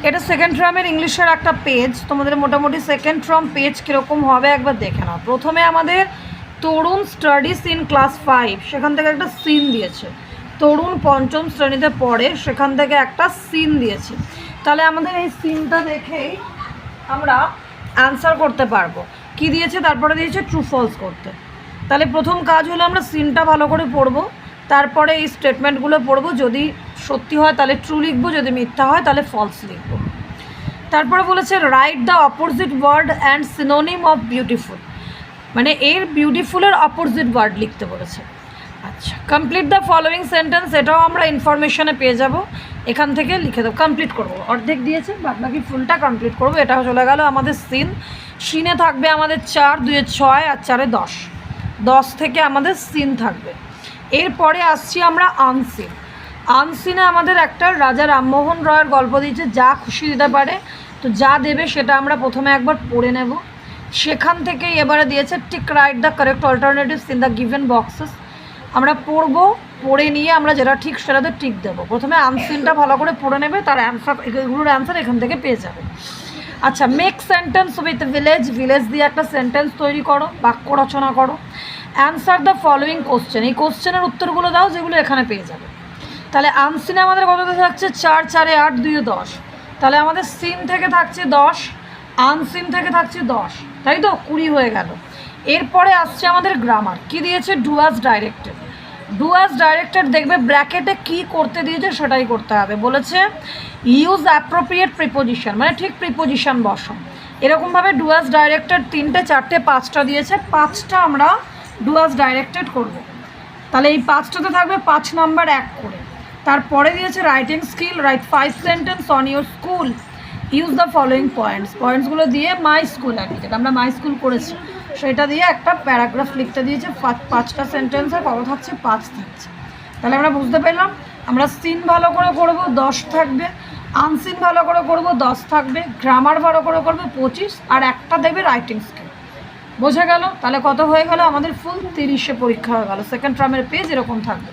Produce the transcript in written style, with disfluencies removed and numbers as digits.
এটা সেকেন্ড টার্মের ইংলিশের একটা পেজ, তোমাদের মোটামুটি সেকেন্ড টার্ম পেজ কীরকম হবে একবার দেখে নাও। প্রথমে আমাদের তরুণ স্টাডিজ ইন ক্লাস 5, সেখান থেকে একটা সিন দিয়েছে। তরুণ পঞ্চম শ্রেণীতে পড়ে, সেখান থেকে একটা সিন দিয়েছে। তাহলে আমাদের এই সিনটা দেখেই আমরা অ্যান্সার করতে পারবো। কি দিয়েছে? তারপরে দিয়েছে ট্রু ফলস করতে। তাহলে প্রথম কাজ হলো আমরা সিনটা ভালো করে পড়বো, তারপরে এই স্টেটমেন্টগুলো পড়বো। যদি সত্যি হয় তাহলে ট্রু লিখবো, যদি মিথ্যা হয় তাহলে ফলস লিখবো। তারপরে বলেছে write the opposite word and synonym of beautiful, মানে এর বিউটিফুলের অপোজিট ওয়ার্ড লিখতে বলেছে। আচ্ছা, কমপ্লিট দ্য ফলোয়িং সেন্টেন্স, এটাও আমরা ইনফরমেশনে পেয়ে যাব, এখান থেকে লিখে দেবো। কমপ্লিট করবো, অর্ধেক দিয়েছে, বাদ বাকি ফুলটা কমপ্লিট করবো। এটা চলে গেল আমাদের সিন। সিনে থাকবে আমাদের 4, 2 6 আর 4 10, 10 থেকে আমাদের সিন থাকবে। এরপরে আসছি আমরা আনসিন। আনসিনে আমাদের একটা রাজা রামমোহন রয়ের গল্প দিয়েছে, যা খুশি দিতে পারে। তো যা দেবে সেটা আমরা প্রথমে একবার পড়ে নেব। সেখান থেকেই এবারে দিয়েছে tick write the correct alternatives in the given boxes. আমরা পড়বো, পড়ে নিয়ে আমরা যেটা ঠিক সেটাতে টিক দেবো। প্রথমে আনসিনটা ভালো করে পড়ে নেবে, তার অ্যান্সার, এগুলোর অ্যান্সার এখান থেকে পেয়ে যাবে। আচ্ছা, make sentence with village, village দিয়ে একটা সেন্টেন্স তৈরি করো, বাক্য রচনা করো। অ্যান্সার দ্য ফলোয়িং কোশ্চেন, এই কোশ্চেনের উত্তরগুলো দাও যেগুলো এখানে পেয়ে যাবে। তাহলে আনসিনে আমাদের কতটা থাকছে? 4, 4 8, 2 10। তাহলে আমাদের সিন থেকে থাকছে 10, আনসিন থেকে থাকছে 10, তাই তো 20 হয়ে গেল। এরপরে আসছে আমাদের গ্রামার। কি দিয়েছে? Do as directed. Do as directed দেখবে ব্র্যাকেটে কি করতে দিয়েছে সেটাই করতে হবে। বলেছে ইউজ অ্যাপ্রোপ্রিয়েট প্রিপোজিশন, মানে ঠিক প্রিপোজিশন বসাও। এরকমভাবে ডু অ্যাজ ডাইরেক্টেড 3টে 4টে 5টা দিয়েছে, 5টা আমরা ডু অ্যাজ ডাইরেক্টেড করব। তাহলে এই 5টাতে থাকবে 5 নাম্বার 1 করে। তারপরে দিয়েছে writing skill, write 5 sentence on your school, use the following points. পয়েন্টসগুলো দিয়ে মাই স্কুল, আর যেটা আমরা মাই স্কুল করেছি সেটা দিয়ে একটা প্যারাগ্রাফ লিখতে দিয়েছে। 5টা সেন্টেন্সে কত থাকছে? 5 থাকছে। তাহলে আমরা বুঝতে পেলাম আমরা সিন ভালো করে করব, 10 থাকবে। আনসিন ভালো করে করব, 10 থাকবে। গ্রামার ভালো করে করবো 25, আর একটা দেবে রাইটিং স্কিল। বোঝা গেল? তাহলে কত হয়ে গেল আমাদের? ফুল 30-এ পরীক্ষা হয়ে গেল। সেকেন্ড টার্মের পেজ এরকম থাকবে।